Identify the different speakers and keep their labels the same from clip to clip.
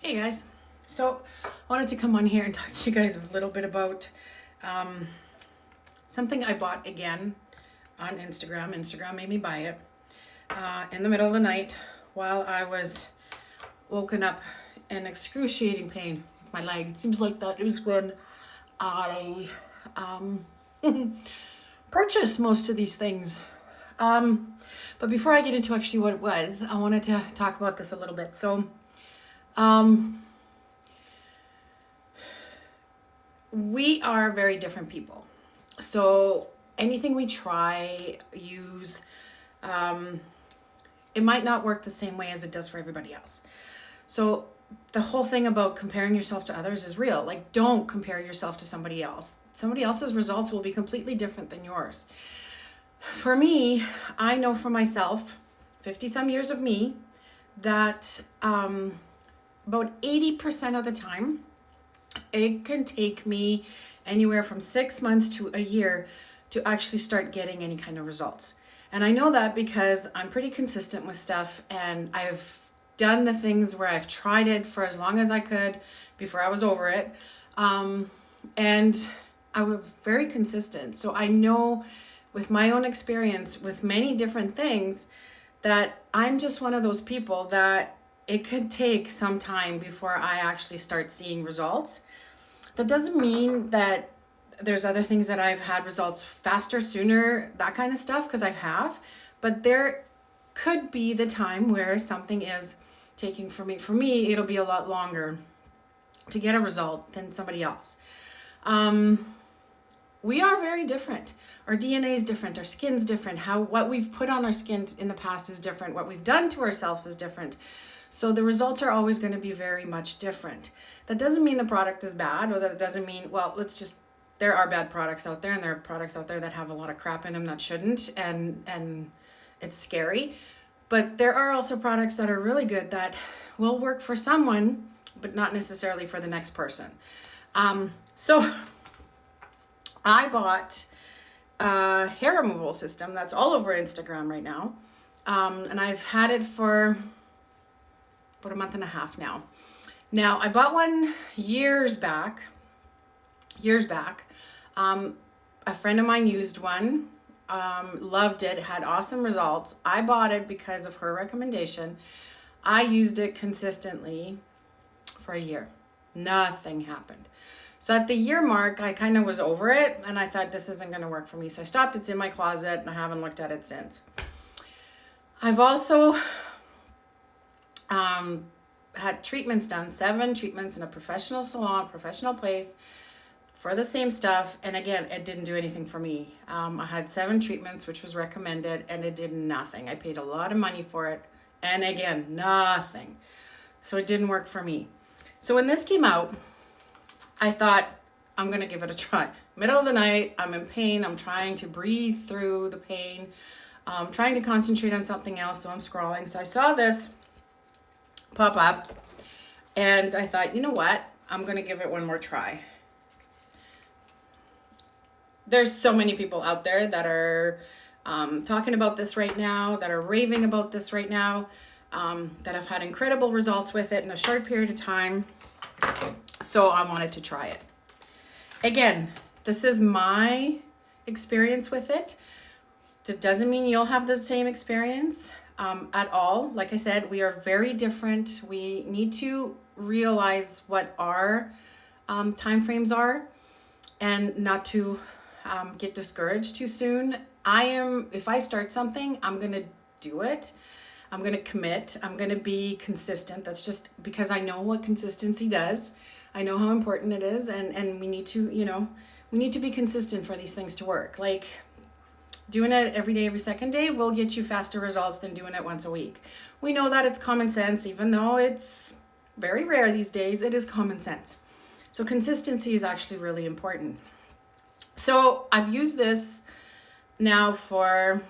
Speaker 1: Hey guys, so I wanted to come on here and talk to you guys a little bit about something I bought again on Instagram. Instagram made me buy it in the middle of the night while I was woken up in excruciating pain with my leg. It seems like that is when I purchase most of these things. But before I get into actually what it was, I wanted to talk about this a little bit. So, we are very different people. So anything we try, use, it might not work the same way as it does for everybody else. So the whole thing about comparing yourself to others is real. Like, don't compare yourself to somebody else. Somebody else's results will be completely different than yours. For me, I know for myself, 50 some years of me, that about 80% of the time, it can take me anywhere from 6 months to a year to actually start getting any kind of results. And I know that because I'm pretty consistent with stuff, and I've done the things where I've tried it for as long as I could before I was over it. And I was very consistent. So I know with my own experience with many different things that I'm just one of those people that it could take some time before I actually start seeing results. That doesn't mean that there's other things that I've had results faster, sooner, that kind of stuff, because I have. But there could be the time where something is taking for me. For me, it'll be a lot longer to get a result than somebody else. We are very different. Our DNA is different. Our skin's different. What we've put on our skin in the past is different. What we've done to ourselves is different. So the results are always going to be very much different. That doesn't mean the product is bad, or that it doesn't mean, there are bad products out there, and there are products out there that have a lot of crap in them that shouldn't, and it's scary. But there are also products that are really good that will work for someone, but not necessarily for the next person. So I bought a hair removal system that's all over Instagram right now. And I've had it for about a month and a half now. Now, I bought one years back. A friend of mine used one, loved it, had awesome results. I bought it because of her recommendation. I used it consistently for a year. Nothing happened. So at the year mark, I kind of was over it, and I thought this isn't going to work for me. So I stopped. It's in my closet, and I haven't looked at it since. I've also had treatments done, 7 treatments in a professional salon, professional place for the same stuff. And again, it didn't do anything for me. I had 7 treatments, which was recommended, and it did nothing. I paid a lot of money for it. And again, nothing. So it didn't work for me. So when this came out, I thought, I'm going to give it a try. Middle of the night, I'm in pain. I'm trying to breathe through the pain. I'm trying to concentrate on something else, so I'm scrolling. So I saw this pop up, and I thought, you know what? I'm going to give it one more try. There's so many people out there that are talking about this right now, that are raving about this right now, that have had incredible results with it in a short period of time. So I wanted to try it. Again, this is my experience with it. It doesn't mean you'll have the same experience at all. Like I said, we are very different. We need to realize what our time frames are, and not to get discouraged too soon. If I start something, I'm going to do it. I'm going to commit. I'm going to be consistent. That's just because I know what consistency does. I know how important it is, and we need to be consistent for these things to work. Like, doing it every day, every second day will get you faster results than doing it once a week. We know that it's common sense, even though it's very rare these days, it is common sense. So consistency is actually really important. So I've used this now for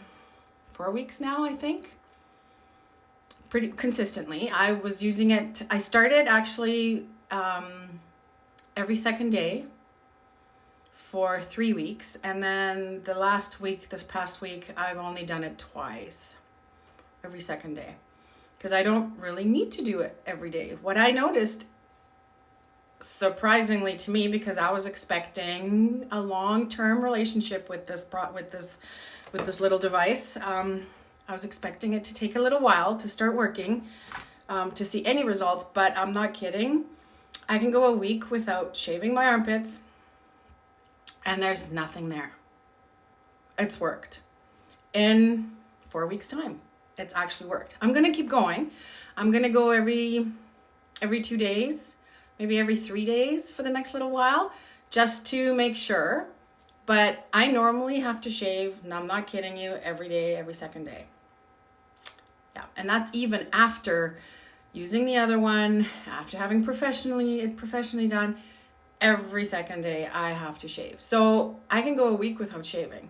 Speaker 1: 4 weeks now, I think. Pretty consistently. I was using it. I started actually every second day for 3 weeks. And then this past week, I've only done it twice, every second day. because I don't really need to do it every day. What I noticed, surprisingly to me, because I was expecting a long-term relationship with this little device. I was expecting it to take a little while to start working, to see any results, but I'm not kidding. I can go a week without shaving my armpits and there's nothing there. It's worked. In 4 weeks' time, it's actually worked. I'm gonna keep going. I'm gonna go every 2 days, maybe every 3 days for the next little while, just to make sure. But I normally have to shave, and I'm not kidding you, every day, every second day. Yeah, and that's even after using the other one, after having professionally done. Every second day I have to shave. So I can go a week without shaving.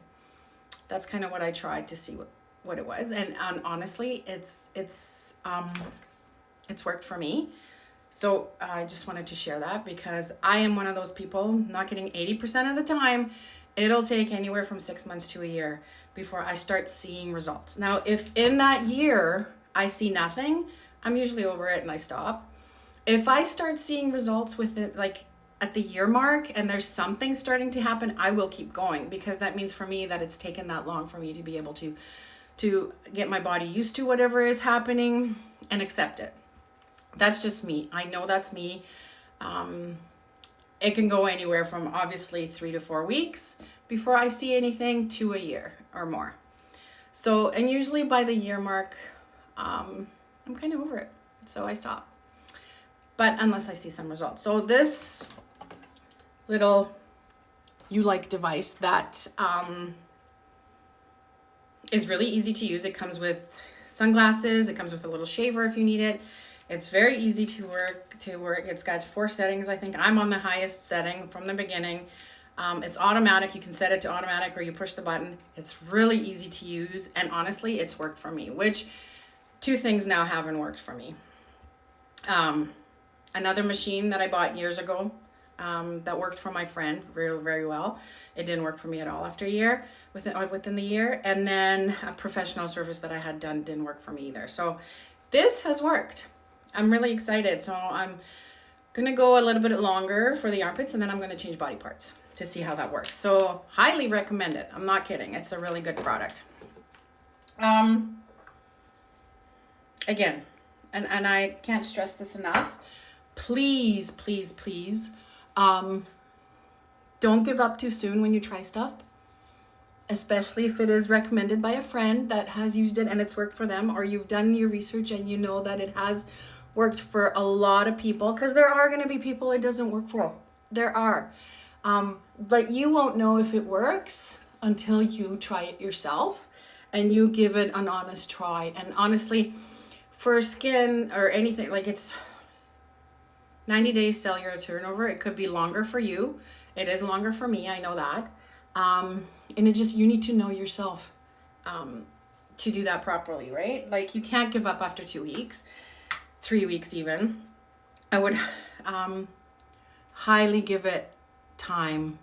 Speaker 1: That's kind of what I tried to see what it was. And honestly, it's worked for me. So I just wanted to share that because I am one of those people, not getting 80% of the time. It'll take anywhere from 6 months to a year before I start seeing results. Now, if in that year I see nothing, I'm usually over it and I stop. If I start seeing results with it, like at the year mark, and there's something starting to happen, I will keep going, because that means for me that it's taken that long for me to be able to get my body used to whatever is happening and accept it. That's just me. I know that's me. It can go anywhere from obviously 3 to 4 weeks before I see anything to a year or more. So, and usually by the year mark, I'm kind of over it. So I stop. But unless I see some results. So this little Ulike device that is really easy to use. It comes with sunglasses. It comes with a little shaver if you need it. It's very easy to work. It's got 4 settings. I think I'm on the highest setting from the beginning. It's automatic. You can set it to automatic or you push the button. It's really easy to use. And honestly, it's worked for me, which 2 things now haven't worked for me. Another machine that I bought years ago that worked for my friend very, very well. It didn't work for me at all after a year, within the year. And then a professional service that I had done didn't work for me either. So this has worked. I'm really excited. So I'm going to go a little bit longer for the armpits, and then I'm going to change body parts to see how that works. So highly recommend it. I'm not kidding. It's a really good product. Again, and I can't stress this enough. Please, please, please, don't give up too soon when you try stuff, especially if it is recommended by a friend that has used it and it's worked for them, or you've done your research and you know that it has worked for a lot of people, because there are going to be people it doesn't work for. There are. But you won't know if it works until you try it yourself and you give it an honest try. And honestly, for skin or anything, like, it's 90 days cellular turnover. It could be longer for you. It is longer for me. I know that. And you need to know yourself to do that properly, right? Like, you can't give up after 2 weeks, 3 weeks even. I would highly give it time,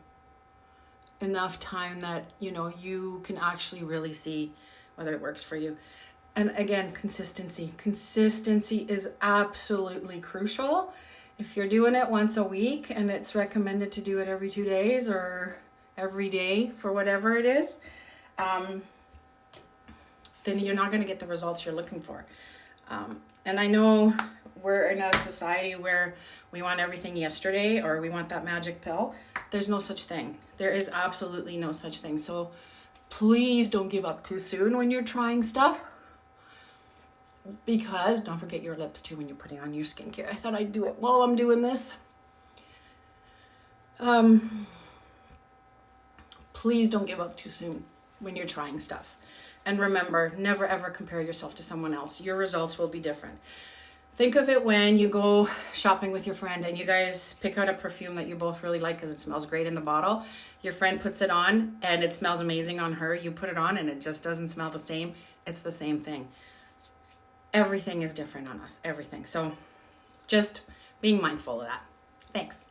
Speaker 1: enough time that, you can actually really see whether it works for you. And again, consistency. Consistency is absolutely crucial. If you're doing it once a week and it's recommended to do it every 2 days or every day for whatever it is, then you're not going to get the results you're looking for. And I know we're in a society where we want everything yesterday, or we want that magic pill. There's no such thing. There is absolutely no such thing. So please don't give up too soon when you're trying stuff. Because don't forget your lips too when you're putting on your skincare. I thought I'd do it while I'm doing this. Please don't give up too soon when you're trying stuff. And remember, never ever compare yourself to someone else. Your results will be different. Think of it when you go shopping with your friend and you guys pick out a perfume that you both really like because it smells great in the bottle. Your friend puts it on and it smells amazing on her. You put it on and it just doesn't smell the same. It's the same thing. Everything is different on us, everything. So just being mindful of that. Thanks.